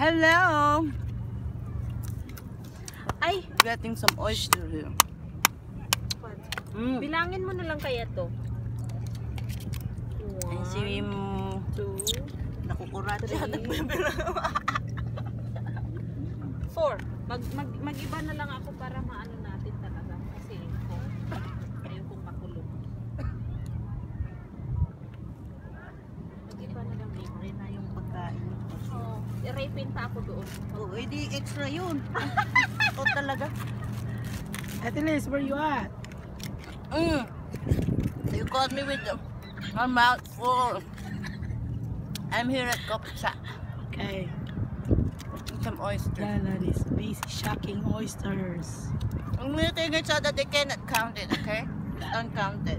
Hello! Ay! Getting some oyster here. Bilangin mo na lang kaya to. Ay, si 2, nakukurat siya. 4. Mag-iba na lang ako para maano natin talaga. Kasi ayokong makulong. Mag-iba na lang. Libre na yung pagkain. Oh, i-rapin pa ako doon. Oh, edi extra yun. Ito talaga. Ate Liz, where you at? You caught me with my mouth full. I'm here at Kopsa. Okay. Some oyster. Lala is busy shocking oysters. I'm eating it so that they cannot count it, okay? Uncounted.